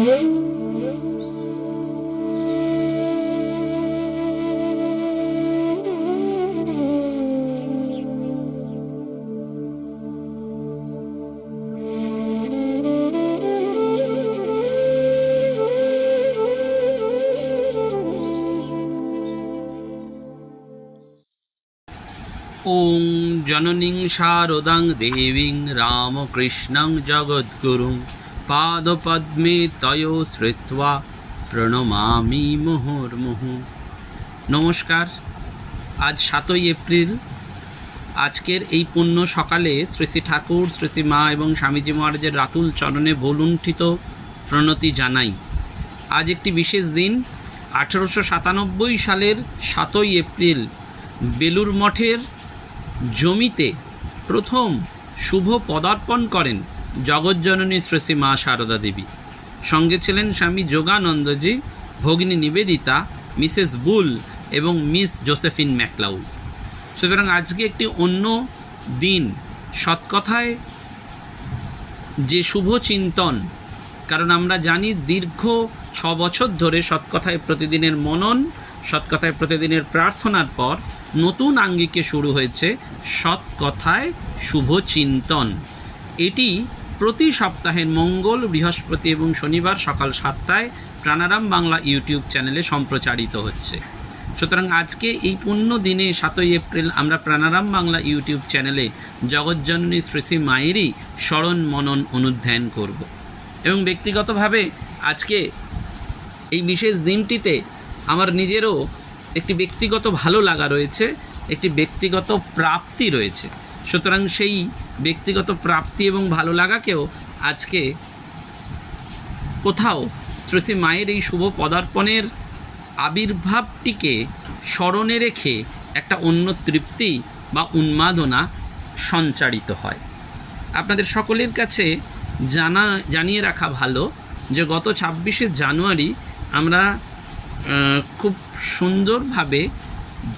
ওং জননীং শারদাং দেবীং রামকৃষ্ণং জগদ্গুরুং পাদপদ্মে তয়ো শ্রিত্বা প্রণমামি মুহুর্মুহু। নমস্কার। আজ 7ই এপ্রিল। আজকের এই পুণ্য সকালে শ্রী শ্রী ঠাকুর, শ্রী শ্রী মা এবং স্বামীজি মহারাজের রাতুল চরণে ভুলুণ্ঠিত প্রণতি জানাই। আজ একটি বিশেষ দিন। 1897 সালের 7ই এপ্রিল বেলুর মঠের জমিতে প্রথম শুভ পদার্পণ করেন জগজ্জননী শ্রী শ্রী মা শারদা দেবী। সঙ্গে ছিলেন স্বামী যোগানন্দজি, ভগিনী নিবেদিতা, মিসেস বুল এবং মিস জোসেফিন ম্যাকলাউড। সুতরাং আজকে একটি অন্য দিন। সৎকথায় যে শুভ চিন্তন, কারণ আমরা জানি দীর্ঘ 6 বছর ধরে সৎকথায় প্রতিদিনের মনন, সৎকথায় প্রতিদিনের প্রার্থনার পর নতুন আঙ্গিকে শুরু হয়েছে সৎকথায় শুভ চিন্তন। এটি প্রতি সপ্তাহের মঙ্গল, বৃহস্পতি এবং শনিবার সকাল 7টায় প্রাণারাম বাংলা ইউটিউব চ্যানেলে সম্প্রচারিত হচ্ছে। সুতরাং আজকে এই পুণ্য দিনে 7ই এপ্রিল আমরা প্রাণারাম বাংলা ইউটিউব চ্যানেলে জগজ্জননী শ্রী শ্রী মায়েরই স্মরণ মনন অনুধ্যান করব। এবং ব্যক্তিগতভাবে আজকে এই বিশেষ দিনটিতে আমার নিজেরও একটি ব্যক্তিগত ভালো লাগা রয়েছে, একটি ব্যক্তিগত প্রাপ্তি রয়েছে। সুতরাং সেই ব্যক্তিগত প্রাপ্তি এবং ভালো লাগাকেও আজকে কোথাও শ্রী শ্রী মায়ের এই শুভ পদার্পণের আবির্ভাবটিকে স্মরণে রেখে একটা অন্য তৃপ্তি বা উন্মাদনা সঞ্চারিত হয়। আপনাদের সকলের কাছে জানিয়ে রাখা ভালো যে গত 26শে জানুয়ারি আমরা খুব সুন্দরভাবে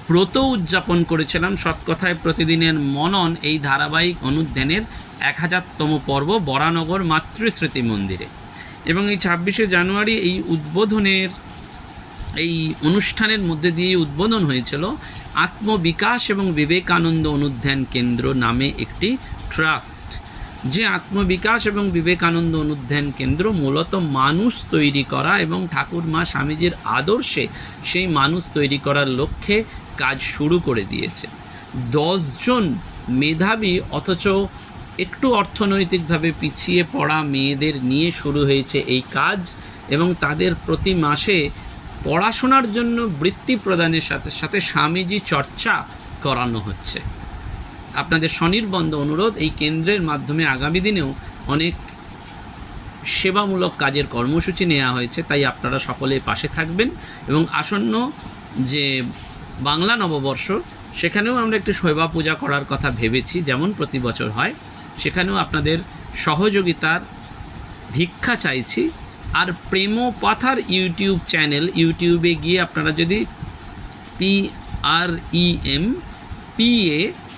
ব্রত উদযাপন করেছিলাম সৎকথায় প্রতিদিনের মনন এই ধারাবাহিক অনুধ্যানের 1000তম পর্ব বরানগর মাতৃস্মৃতি মন্দিরে। এবং এই 26শে জানুয়ারি এই উদ্বোধনের এই অনুষ্ঠানের মধ্যে দিয়ে উদ্বোধন হয়েছিল আত্মবিকাশ এবং বিবেকানন্দ অনুধ্যান কেন্দ্র নামে একটি ট্রাস্ট। যে আত্মবিকাশ এবং বিবেকানন্দ অনুধ্যান কেন্দ্র মূলত মানুষ তৈরি করা এবং ঠাকুর মা স্বামীজির আদর্শে সেই মানুষ তৈরি করার লক্ষ্যে কাজ শুরু করে দিয়েছে। 10 জন মেধাবী অথচ একটু অর্থনৈতিকভাবে পিছিয়ে পড়া মেয়েদের নিয়ে শুরু হয়েছে এই কাজ, এবং তাদের প্রতি মাসে পড়াশোনার জন্য বৃত্তি প্রদানের সাথে সাথে স্বামীজি চর্চা করানো হচ্ছে। আপনাদের স্বনির্বন্ধ অনুরোধ, এই কেন্দ্রের মাধ্যমে আগামী দিনেও অনেক সেবামূলক কাজের কর্মসূচি নেওয়া হয়েছে, তাই আপনারা সকলে পাশে থাকবেন। এবং আসন্ন যে বাংলা নববর্ষ, সেখানেও আমরা একটি শৈবা পূজা করার কথা ভেবেছি, যেমন প্রতি বছর হয়। সেখানেও আপনাদের সহযোগিতার ভিক্ষা চাইছি। আর প্রেমপাথার ইউটিউব চ্যানেল, ইউটিউবে গিয়ে আপনারা যদি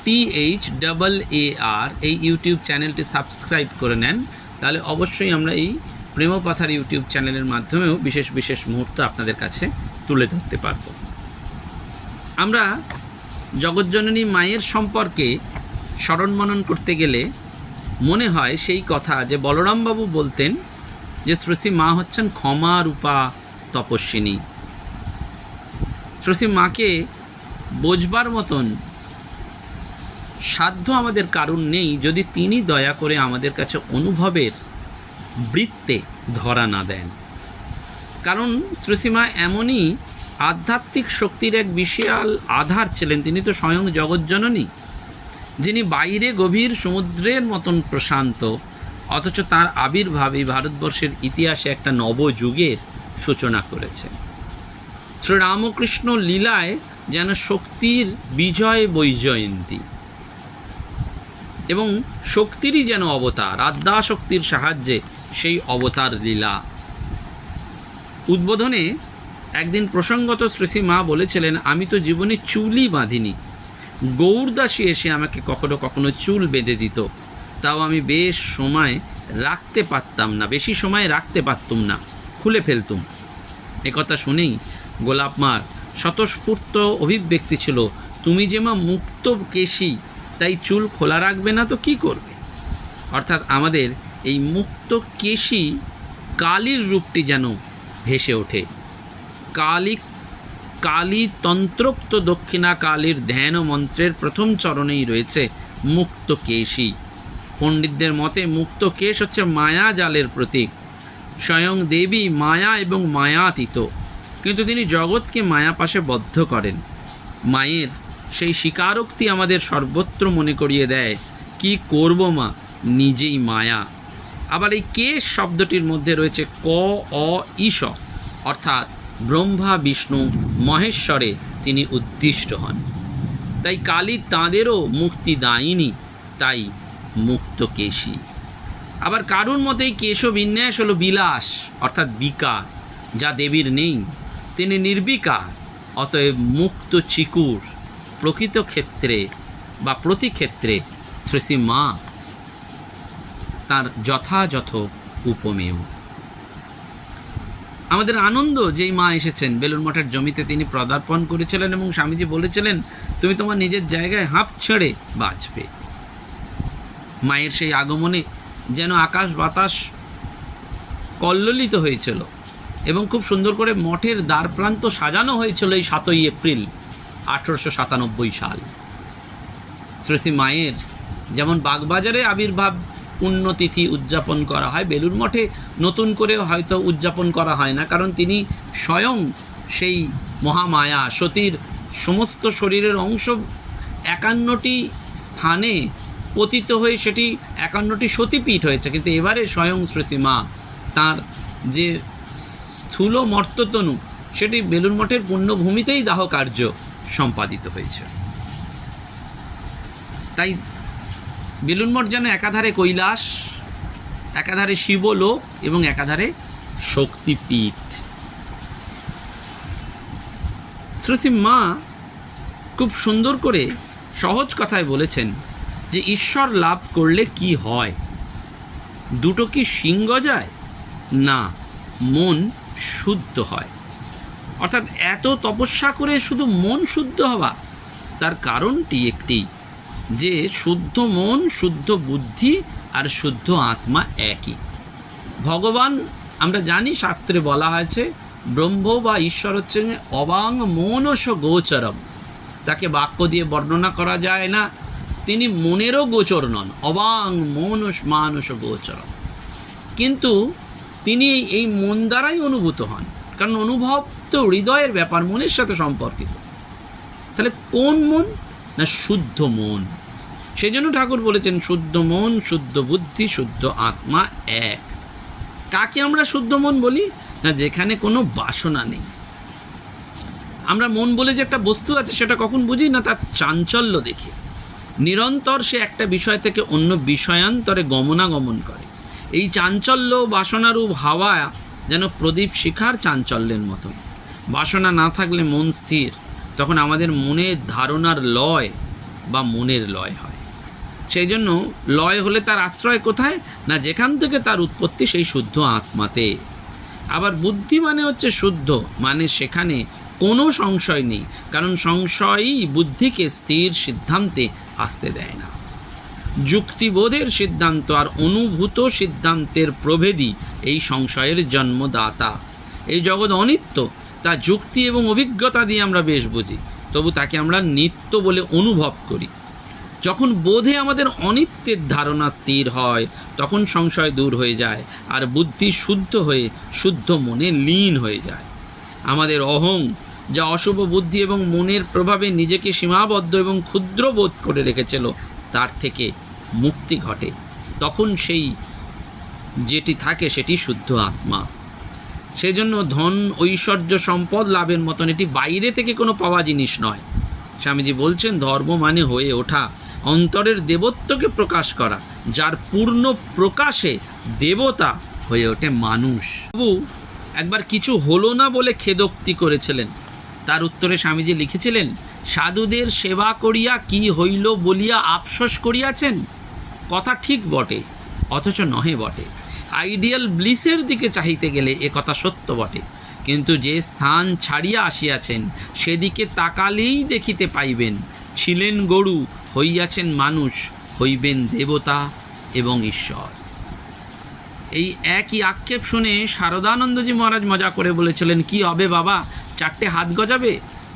PREMPATHAAR এই ইউটিউব চ্যানেলটি সাবস্ক্রাইব করে নেন, তাহলে অবশ্যই আমরা এই প্রেমপাথার ইউটিউব চ্যানেলের মাধ্যমেও বিশেষ বিশেষ মুহূর্ত আপনাদের কাছে তুলে ধরতে পারব। আমরা জগজ্জননী মায়ের সম্পর্কে স্মরণ মনন করতে গেলে মনে হয় সেই কথা যে বলরামবাবু বলতেন যে শ্রী শ্রী মা হচ্ছেন ক্ষমা রূপা তপস্বিনী। শ্রী শ্রী মাকে বোঝবার মতন সাধ্য আমাদের কারণ নেই যদি তিনি দয়া করে আমাদের কাছে অনুভবের বৃত্তে ধরা না দেন। কারণ শ্রী শ্রী মা এমনই আধ্যাত্মিক শক্তির এক বিশাল আধার ছিলেন। তিনি তো স্বয়ং জগজ্জননী, যিনি বাইরে গভীর সমুদ্রের মতন প্রশান্ত, অথচ তার আবির্ভাব এই ভারতবর্ষের ইতিহাসে একটা নবযুগের সূচনা করেছে। শ্রীরামকৃষ্ণ লীলায় যেন শক্তির বিজয় বৈজয়ন্তী, এবং শক্তিরই যেন অবতার, আদ্যাশক্তির সাহায্যে সেই অবতার লীলা। উদ্বোধনে একদিন প্রসঙ্গত শ্রী শ্রী মা বলেছিলেন, আমি তো জীবনে চুলই বাঁধিনি, গৌরদাসী এসে আমাকে কখনো কখনো চুল বেঁধে দিত, তাও আমি বেশি সময় রাখতে পারতাম না। খুলে ফেলতুম। একথা শুনেই গোলাপ মার স্বতঃস্ফূর্ত অভিব্যক্তি ছিল, তুমি যে মা মুক্ত কেশী, তাই চুল খোলা রাখবে না তো কি করবে? অর্থাৎ আমাদের এই মুক্ত কেশী কালীর রূপটি যেন ভেসে ওঠে। কালী তন্ত্রোক্ত দক্ষিণা কালীর ধ্যান ও মন্ত্রের প্রথম চরণেই রয়েছে মুক্ত কেশী। পণ্ডিতদের মতে মুক্ত কেশ হচ্ছে মায়া জালের প্রতীক। স্বয়ং দেবী মায়া এবং মায়াতীত, কিন্তু তিনি জগৎকে মায়া পাশে বদ্ধ করেন। মায়ের সেই স্বীকারোক্তি আমাদের সর্বত্র মনে করিয়ে দেয়, কি করব মা, নিজেই মায়া। আবার এই কেশ শব্দটির মধ্যে রয়েছে ক অ ঈশ, অর্থাৎ ব্রহ্মা বিষ্ণু মহেশ্বরে তিনি উদ্দিষ্ট হন। তাই কালী তাঁদেরও মুক্তি দায়িনী, তাই মুক্ত কেশী। আবার কারুর মতেই কেশবিন্যাস হলো বিলাস, অর্থাৎ বিকার, যা দেবীর নেই। তিনি নির্বিকার, অতএব মুক্ত চিকুর। প্রকৃত ক্ষেত্রে বা প্রতিক্ষেত্রে শ্রী মা তার যথাযথ উপমেয়। আমাদের আনন্দ, যেই মা এসেছেন বেলুড় মঠের জমিতে তিনি পদার্পণ করেছিলেন এবং স্বামীজি বলেছিলেন, তুমি তোমার নিজের জায়গায় হাঁপ ছেড়ে বাঁচবে। মায়ের সেই আগমনে যেন আকাশ বাতাস কল্লোলিত হয়েছিল এবং খুব সুন্দর করে মঠের দ্বারপ্রান্ত সাজানো হয়েছিল এই 7ই এপ্রিল 1897 সাল। শ্রী মায়ের যেমন বাগবাজারে আবির্ভাব পুণ্যতিথি উদযাপন করা হয়, বেলুড় মঠে নতুন করে হয়তো উদযাপন করা হয় না, কারণ তিনি স্বয়ং সেই মহামায়া সতীর সমস্ত শরীরের অংশ 51টি স্থানে পতিত হয়ে সেটি 51টি সতীপীঠ হয়েছে। কিন্তু এবারে স্বয়ং শ্রী মা তাঁর যে স্থূল মর্ততনু, সেটি বেলুড় মঠের পুণ্যভূমিতেই দাহ কার্য সম্পাদিত হয়েছে। তাই বেলুড় মঠ যেন একাধারে কৈলাস, একাধারে শিবলোক এবং একাধারে শক্তিপীঠ। শ্রী মা খুব সুন্দর করে সহজ কথায় বলেছেন যে ঈশ্বর লাভ করলে কি হয়, দুটো কি সিংহ যায় না, মন শুদ্ধ হয়। অর্থাৎ এত তপস্যা করে শুধু মন শুদ্ধ হওয়া, তার কারণটি একটি, যে শুদ্ধ মন, শুদ্ধ বুদ্ধি আর শুদ্ধ আত্মা একই। ভগবান আমরা জানি, শাস্ত্রে বলা হয়েছে ব্রহ্ম বা ঈশ্বর হচ্ছেন অবাং মনস গোচরম, তাকে বাক্য দিয়ে বর্ণনা করা যায় না, তিনি মনেরও গোচর নন, অবাং মনস মানস গোচরম। কিন্তু তিনি এই মন দ্বারাই অনুভূত হন, কারণ অনুভব তো হৃদয়ের ব্যাপার, মনের সাথে সম্পর্কিত। তাহলে কোন মন? না শুদ্ধ মন। সেই জন্য ঠাকুর বলেছেন শুদ্ধ মন, শুদ্ধ বুদ্ধি, শুদ্ধ আত্মা এক। কাকে আমরা শুদ্ধ মন বলি? না যেখানে কোনো বাসনা নেই। আমরা মন বলে যে একটা বস্তু আছে সেটা কখন বুঝি? না তার চাঞ্চল্য দেখে। নিরন্তর সে একটা বিষয় থেকে অন্য বিষয়ান্তরে গমনাগমন করে। এই চাঞ্চল্য বাসনারূপ হাওয়া যেন প্রদীপ শিখার চাঞ্চল্যের মতো। বাসনা না থাকলে মন স্থির, তখন আমাদের মনের ধারণার লয় বা মনের লয় হয়। সেই জন্য লয় হলে তার আশ্রয় কোথায়? না যেখান থেকে তার উৎপত্তি, সেই শুদ্ধ আত্মাতে। আবার বুদ্ধি মানে হচ্ছে শুদ্ধ, মানে সেখানে কোনো সংশয় নেই, কারণ সংশয়ই বুদ্ধিকে স্থির সিদ্ধান্তে আসতে দেয় না। যুক্তিবোধের সিদ্ধান্ত আর অনুভূত সিদ্ধান্তের প্রভেদই এই সংশয়ের জন্মদাতা। এই জগৎ অনিত্য, তা যুক্তি এবং অভিজ্ঞতা দিয়ে আমরা বেশ বুঝি, তবু তাকে আমরা নিত্য বলে অনুভব করি। যখন বোধে আমাদের অনিত্যের ধারণা স্থির হয়, তখন সংশয় দূর হয়ে যায় আর বুদ্ধি শুদ্ধ হয়ে শুদ্ধ মনে লীন হয়ে যায়। আমাদের অহং, যা অশুভ বুদ্ধি এবং মনের প্রভাবে নিজেকে সীমাবদ্ধ এবং ক্ষুদ্র বোধ করে রেখেছিল, তার থেকে মুক্তি ঘটে। তখন সেই যেটি থাকে সেটি শুদ্ধ আত্মা। সেই জন্য ধন, ঐশ্বর্য, সম্পদ লাভের মতন এটি বাইরে থেকে কোনো পাওয়া জিনিস নয়। স্বামীজি বলছেন ধর্ম মানে হয়ে ওঠা, অন্তরের দেবত্বকে প্রকাশ করা, যার পূর্ণ প্রকাশে দেবতা হয়ে ওঠে মানুষ। তবু একবার কিছু হলো না বলে খেদোক্তি করেছিলেন। তার উত্তরে স্বামীজি লিখেছিলেন, সাধুদের সেবা করিয়া কি হইল বলিয়া আফসোস করিয়াছেন? কথা ঠিক বটে, অথচ নহে বটে। আইডিয়াল ব্লিসের দিকে চাহিতে গেলে এ কথা সত্য বটে, কিন্তু যে স্থান ছাড়িয়া আসিয়াছেন সেদিকে তাকালেই দেখিতে পাইবেন ছিলেন গরু, হইয়াছেন মানুষ, হইবেন দেবতা এবং ঈশ্বর। এই একই আক্ষেপ শুনে শারদানন্দজি মহারাজ মজা করে বলেছিলেন, কি হবে বাবা, 4টে হাত গজাবে?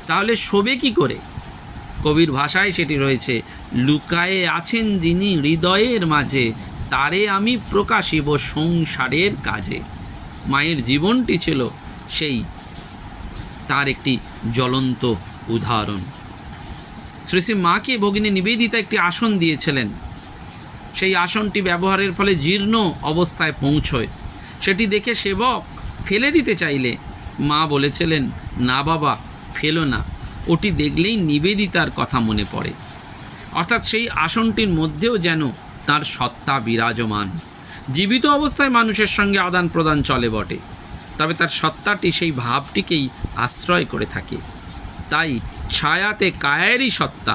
তাহলে শোবে কি করে? কবির ভাষায় সেটি রয়েছে, লুকায়ে আছেন যিনি হৃদয়ের মাঝে, তারে আমি প্রকাশিব সংসারের কাজে। মায়ের জীবনটি ছিল সেই তার একটি জ্বলন্ত উদাহরণ। শ্রী শ্রী মাকে ভগিনী নিবেদিতা একটি আসন দিয়েছিলেন। সেই আসনটি ব্যবহারের ফলে জীর্ণ অবস্থায় পৌঁছয়। সেটি দেখে সেবক ফেলে দিতে চাইলে মা বলেছিলেন, না বাবা, ফেলো না, ওটি দেখলেই নিবেদিতার কথা মনে পড়ে। অর্থাৎ সেই আসনটির মধ্যেও যেন তার সত্তা বিরাজমান। জীবিত অবস্থায় মানুষের সঙ্গে আদান প্রদান চলে বটে, তবে তার সত্তাটি সেই ভাবটিকেই আশ্রয় করে থাকে। তাই ছায়াতে কায়েরই সত্তা,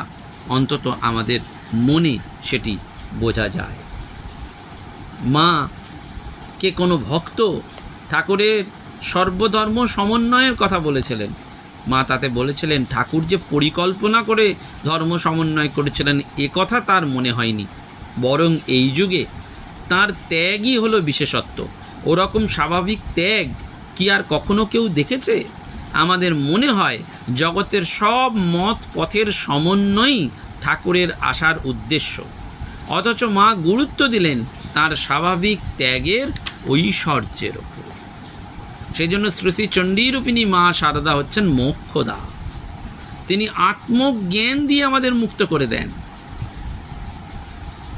অন্তত আমাদের মনে সেটি বোঝা যায়। মা কে কোনো ভক্ত ঠাকুরের সর্বধর্ম সমন্বয়ের কথা বলেছিলেন। মা তাতে বলেছিলেন, ঠাকুর যে পরিকল্পনা করে ধর্ম সমন্বয় করেছিলেন এ কথা তার মনে হয়নি, বরং এই যুগে তার ত্যাগই হলো বিশেষত্ব। ওরকম স্বাভাবিক ত্যাগ কি আর কখনো কেউ দেখেছে? আমাদের মনে হয় জগতের সব মত পথের সমন্বয়ই ঠাকুরের আসার উদ্দেশ্য, অথচ মা গুরুত্ব দিলেন তার স্বাভাবিক ত্যাগের ঐশ্বর্যের ওপর। সেই জন্য শ্রী শ্রী চণ্ডীরূপিণী মা শারদা হচ্ছেন মোক্ষদা। তিনি আত্মজ্ঞান দিয়ে আমাদের মুক্ত করে দেন।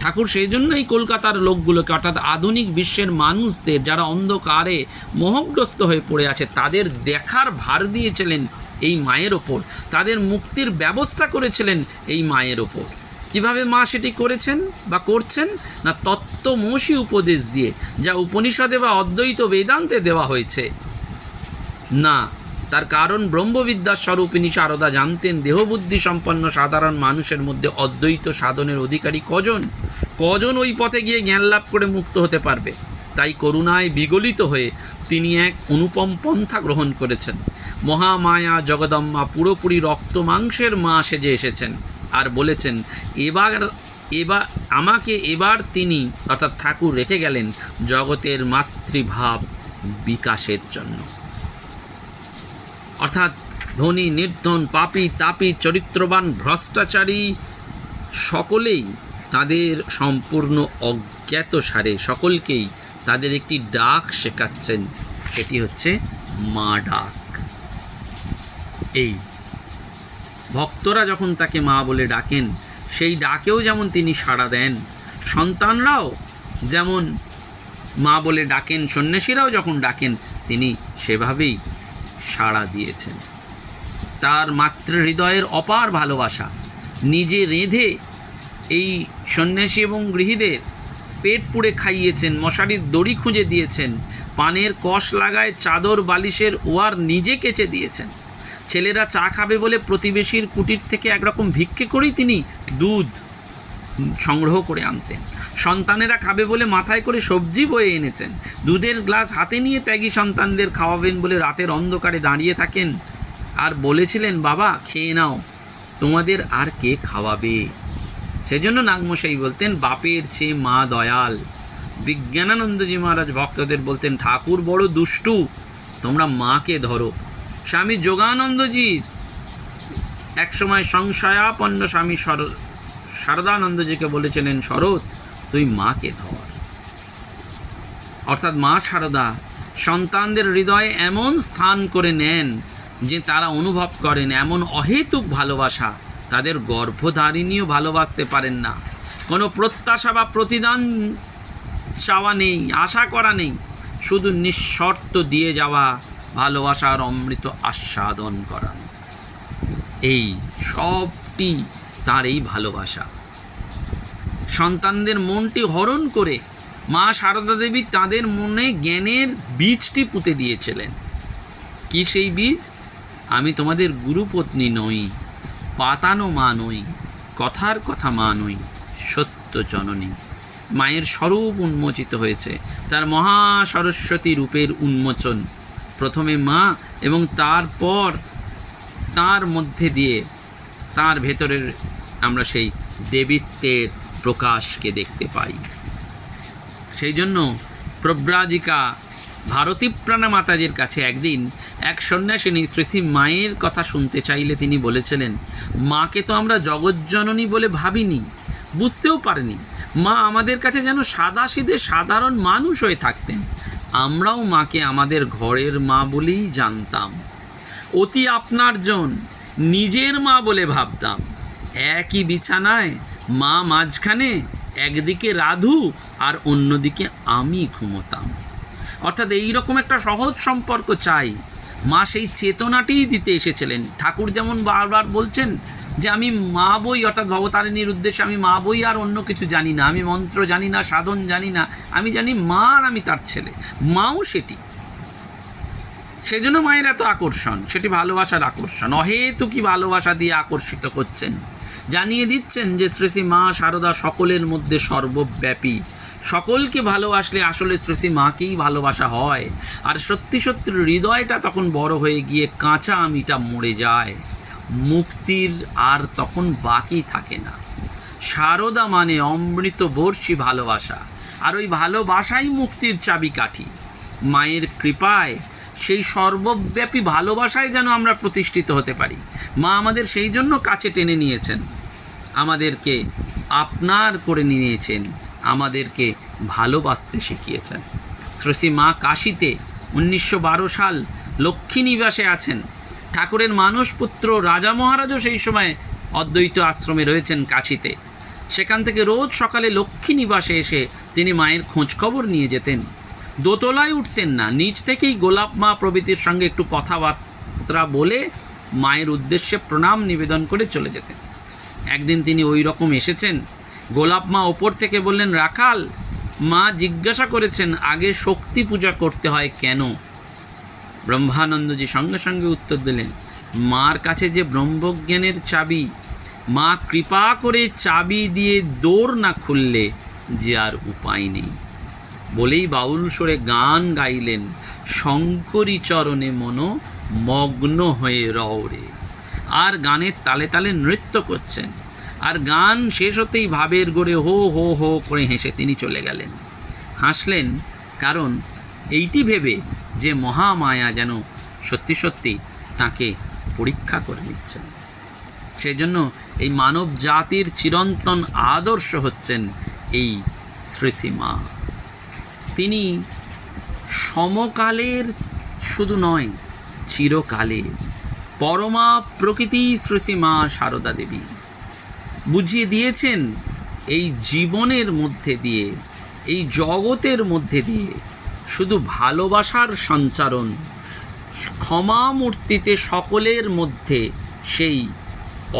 ঠাকুর সেই জন্যই কলকাতার লোকগুলোকে, অর্থাৎ আধুনিক বিশ্বের মানুষদের যারা অন্ধকারে মোহগ্রস্ত হয়ে পড়ে আছে, তাদের দেখার ভার দিয়েছিলেন এই মায়ের ওপর, তাদের মুক্তির ব্যবস্থা করেছিলেন এই মায়ের ওপর। কিভাবে মা সেটি করেছেন বা করছেন? না, তত্ত্বমসি উপদেশ দিয়ে, যা উপনিষদে বা অদ্বৈত বেদান্তে দেওয়া হয়েছে না। তার কারণ ব্রহ্মবিদ্যার স্বরূপিণী শারদা জানতেন দেহবুদ্ধি সম্পন্ন সাধারণ মানুষের মধ্যে অদ্বৈত সাধনের অধিকারী কজন ওই পথে গিয়ে জ্ঞান লাভ করে মুক্ত হতে পারবে। তাই করুণায় বিগলিত হয়ে তিনি এক অনুপম পন্থা গ্রহণ করেছেন। মহামায়া জগদম্মা পুরোপুরি রক্ত মাংসের মা সেজে এসেছেন আর বলেছেন, আমাকে এবার তিনি অর্থাৎ ঠাকুর রেখে গেলেন জগতের মাতৃভাব বিকাশের জন্য। অর্থাৎ ধনী নির্ধন, পাপী তাপী, চরিত্রবান ভ্রষ্টাচারী সকলেই তাদের সম্পূর্ণ অজ্ঞাতসারে সকলকেই তাদের একটি ডাক শেখাচ্ছেন, সেটি হচ্ছে মা ডাক। এই ভক্তরা যখন তাকে মা বলে ডাকেন, সেই ডাকেও যেমন তিনি সাড়া দেন, সন্তানরাও যেমন মা বলে ডাকেন, সন্ন্যাসীরাও যখন ডাকেন তিনি সেভাবেই সাড়া দিয়েছেন। তার মাতৃহৃদয়ের অপার ভালোবাসা নিজে রেঁধে এই সন্ন্যাসী এবং গৃহীদের পেট পুড়ে খাইয়েছেন, মশারির দড়ি খুঁজে দিয়েছেন, পানের কষ লাগায় চাদর বালিশের ওয়ার নিজে কেচে দিয়েছেন। ছেলেরা চা খাবে বলে প্রতিবেশীর কুটির থেকে একরকম ভিক্ষে করেই তিনি দুধ সংগ্রহ করে আনতেন। সন্তানেরা খাবে বলে মাথায় করে সবজি বয়ে এনেছেন। দুধের গ্লাস হাতে নিয়ে ত্যাগী সন্তানদের খাওয়াবেন বলে রাতের অন্ধকারে দাঁড়িয়ে থাকেন আর বলেছিলেন, বাবা খেয়ে নাও, তোমাদের আর কে খাওয়াবে? সেজন্য নাগমশাই বলতেন, বাপের চেয়ে মা দয়াল। বিজ্ঞানানন্দজি মহারাজ ভক্তদের বলতেন, ঠাকুর বড় দুষ্টু, তোমরা মাকে ধরো। স্বামী যোগানন্দজির একসময় সংশয়াপন্ন স্বামী শারদানন্দজিকে বলেছিলেন, শরৎ তুই মাকে ধর। অর্থাৎ মা শারদা সন্তানদের হৃদয়ে এমন স্থান করে নেন যে তারা অনুভব করেন এমন অহেতুক ভালোবাসা তাদের গর্ভধারিণীও ভালোবাসতে পারেন না। কোনো প্রত্যাশা বা প্রতিদান চাওয়া নেই, আশা করা নেই, শুধু নিঃশর্ত দিয়ে যাওয়া ভালোবাসার অমৃত আস্বাদন করানো। এই সবটি তার এই ভালোবাসা। সন্তানদের মনটি হরণ করে মা শারদা দেবী তাদের মনে জ্ঞানের বীজটি পুঁতে দিয়েছিলেন। কি সেই বীজ? আমি তোমাদের গুরুপত্নী নই, পাতানো মা নই, কথার কথা মা নই, সত্য জননী। মায়ের স্বরূপ উন্মোচিত হয়েছে, তার মহা সরস্বতী রূপের উন্মোচন। প্রথমে মা এবং তারপর তার মধ্যে দিয়ে তার ভেতরের আমরা সেই দেবীত্বের প্রকাশকে দেখতে পাই। সেই জন্য প্রব্রাজিকা ভারতীপ্রাণা মাতাজির কাছে একদিন এক সন্ন্যাসিনী শ্রী শ্রী মায়ের কথা শুনতে চাইলে তিনি বলেছিলেন, মাকে তো আমরা জগজ্জননী বলে ভাবিনি, বুঝতেও পারিনি। মা আমাদের কাছে যেন সাদাসিধে সাধারণ মানুষ হয়ে থাকতেন। আমরাও মাকে আমাদের ঘরের মা বলেই জানতাম, অতি আপনার জন, নিজের মা বলে ভাবতাম। একই বিছানায় মা মাঝখানে, একদিকে রাধু আর অন্যদিকে আমি ঘুমোতাম। অর্থাৎ এইরকম একটা সহজ সম্পর্ক চাই। মা সেই চেতনাটিই দিতে এসেছিলেন। ঠাকুর যেমন বারবার বলছেন যে আমি মা বই, অর্থাৎ ভবতারিণীর উদ্দেশ্যে আমি মা বই আর অন্য কিছু জানি না, আমি মন্ত্র জানি না, সাধন জানি না, আমি জানি মা আর আমি তার ছেলে। মাও সেটি, সেজন্য মায়ের এত আকর্ষণ, সেটি ভালোবাসার আকর্ষণ। অহেতুকি ভালোবাসা দিয়ে আকর্ষিত করছেন, জানিয়ে দিচ্ছেন যে শ্রী শ্রী মা শারদা সকলের মধ্যে সর্বব্যাপী। সকলকে ভালোবাসলে আসলে শ্রী শ্রী মাকেই ভালোবাসা হয়। আর সত্যি সত্যি হৃদয়টা তখন বড় হয়ে গিয়ে কাঁচা আমিটা মরে যায়, মুক্তির আর তখন বাকি থাকে না। শারদা মানে অমৃত বর্ষী ভালোবাসা, আর ওই ভালোবাসাই মুক্তির চাবিকাঠি। মায়ের কৃপায় সেই সর্বব্যাপী ভালোবাসায় যেন আমরা প্রতিষ্ঠিত হতে পারি। মা আমাদের সেই জন্য কাছে টেনে নিয়েছেন, আমাদেরকে আপনার করে নিয়েছেন, আমাদেরকে ভালোবাসতে শিখিয়েছেন। শ্রী শ্রী মা কাশীতে 1912 সাল লক্ষ্মী নিবাসে আছেন। ঠাকুরের মানসপুত্র রাজা মহারাজও সেই সময় অদ্বৈত আশ্রমে রয়েছেন কাশীতে। সেখান থেকে রোজ সকালে লক্ষ্মী নিবাসে এসে তিনি মায়ের খোঁজখবর নিয়ে যেতেন। দোতলায় উঠতেন না, নিচ থেকেই গোলাপ মা প্রভৃতির সঙ্গে একটু কথাবার্তা বলে মায়ের উদ্দেশ্যে প্রণাম নিবেদন করে চলে যেতেন। একদিন তিনি ওই রকম এসেছেন, গোলাপ মা ওপর থেকে বললেন, রাখাল। মা জিজ্ঞাসা করেছেন আগে শক্তি পূজা করতে হয় কেন? ব্রহ্মানন্দজি সঙ্গে সঙ্গে উত্তর দিলেন, মার কাছে যে ব্রহ্মজ্ঞানের চাবি, মা কৃপা করে চাবি দিয়ে দৌড় না খুললে যে আর উপায় নেই। বলেই বাউল সুরে গান গাইলেন, শঙ্করী চরণে মনো মগ্ন হয়ে রওরে। আর গানের তালে তালে নৃত্য করছেন। আর গান শেষ হতেই ভাবের গড়ে হো হো হো করে হেসে তিনি চলে গেলেন। হাসলেন কারণ এইটি ভেবে যে মহামায়া যেন সত্যি সত্যি তাকে পরীক্ষা করে নিচ্ছেন। সেজন্য এই মানব জাতির চিরন্তন আদর্শ হচ্ছেন এই শ্রী শ্রী মা। তিনি সমকালের শুধু নয়, চিরকালের পরমা প্রকৃতি শ্রী শ্রী মা শারদা দেবী। বুঝিয়ে দিয়েছেন এই জীবনের মধ্যে দিয়ে, এই জগতের মধ্যে দিয়ে শুধু ভালোবাসার সঞ্চারণ, ক্ষমা মূর্তিতে সকলের মধ্যে সেই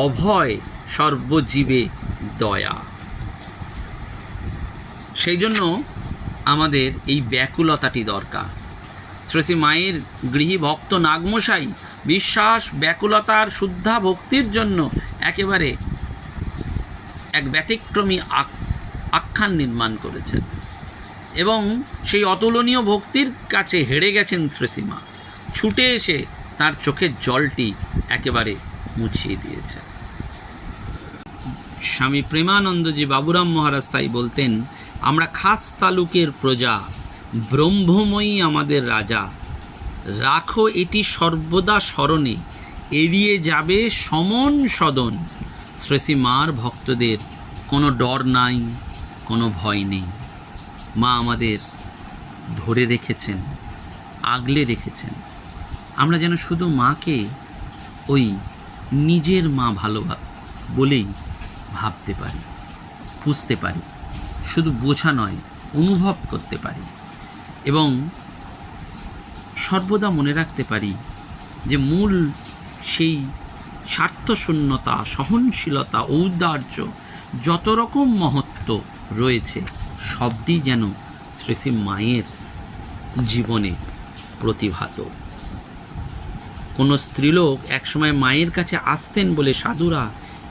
অভয়, সর্বজীবে দয়া। সেই জন্য আমাদের এই ব্যাকুলতাটি দরকার। শ্রী শ্রী মায়ের গৃহী ভক্ত নাগমশাই বিশ্বাস, ব্যাকুলতার শুদ্ধা ভক্তির জন্য একেবারে এক ব্যতিক্রমী আখ্যান নির্মাণ করেছেন এবং সেই অতুলনীয় ভক্তির কাছে হেরে গেছেন শ্রী শ্রী মা। ছুটে এসে তার চোখের জলটি একেবারে মুছিয়ে দিয়েছে। স্বামী প্রেমানন্দজি বাবুরাম মহারাজ তাই বলতেন, আমরা খাস তালুকের প্রজা, ব্রহ্মময়ী আমাদের রাজা। রাখো এটি সর্বদা স্মরণে, এড়িয়ে যাবে সমন সদন। শ্রী শ্রী মার ভক্তদের কোনো ডর নাই, কোনো ভয় নেই। মা আমাদের ধরে রেখেছেন, আগলে রেখেছেন। আমরা যেন শুধু মাকে ওই নিজের মা বলেই ভাবতে পারি, বুঝতে পারি, শুধু বোঝা নয়, অনুভব করতে পারি এবং সর্বদা মনে রাখতে পারি যে মূল সেই স্বার্থশূন্যতা, সহনশীলতা, ঔদার্য, যত রকম মহত্ব রয়েছে সবটি যেন শ্রী শ্রী মায়ের জীবনে প্রতিভাত। কোনো স্ত্রীলোক একসময় মায়ের কাছে আসতেন বলে সাধুরা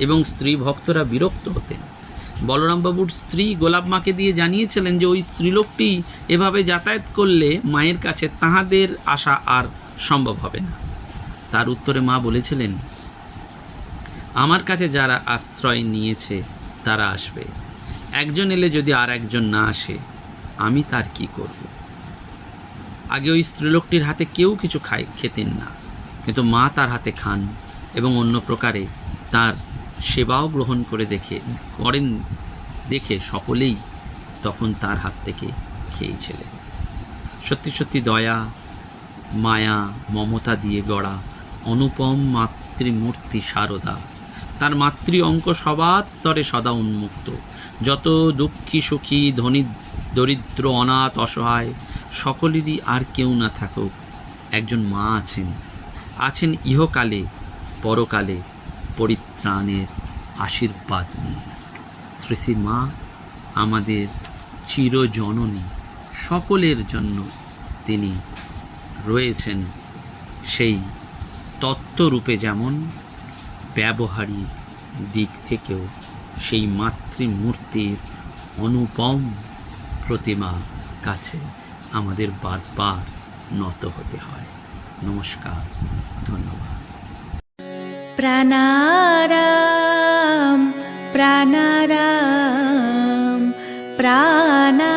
এবং স্ত্রী ভক্তরা বিরক্ত হতেন। বলরামবাবুর স্ত্রী গোলাপ মাকে দিয়ে জানিয়েছিলেন যে ওই স্ত্রীলোকটি এভাবে যাতায়াত করলে মায়ের কাছে তাহাদের আসা আর সম্ভব হবে না। তার উত্তরে মা বলেছিলেন, আমার কাছে যারা আশ্রয় নিয়েছে তারা আসবে, একজন এলে যদি আর একজন না আসে আমি তার কি করব। আগে ওই স্ত্রীলোকটির হাতে কেউ কিছু খেতেন না, কিন্তু মা তার হাতে খান এবং অন্য প্রকারে তার সেবাও গ্রহণ করেন দেখে সকলেই তখন তার হাত থেকে খেয়েছিলেন। সত্যি সত্যি দয়া, মায়া, মমতা দিয়ে গড়া অনুপম মাতৃমূর্তি সারদা। তার মাতৃ অঙ্ক সবার তরে সদা উন্মুক্ত। যত দুঃখী সুখী, ধনী দরিদ্র, অনাথ অসহায় সকলেরই আর কেউ না থাকুক, একজন মা আছেন ইহকালে পরকালে পরিত্রাণের আশীর্বাদ নিয়ে। শ্রী শ্রী মা আমাদের চিরজননী, সকলের জন্য তিনি রয়েছেন সেই তত্ত্বরূপে, যেমন ব্যবহারিক দিক থেকেও সেই মাতৃমূর্তির অনুপম প্রতিমা কাছে আমাদের বারবার নত হতে হয়। নমস্কার, ধন্যবাদ। প্রাণারাম প্রাণারাম প্রাণা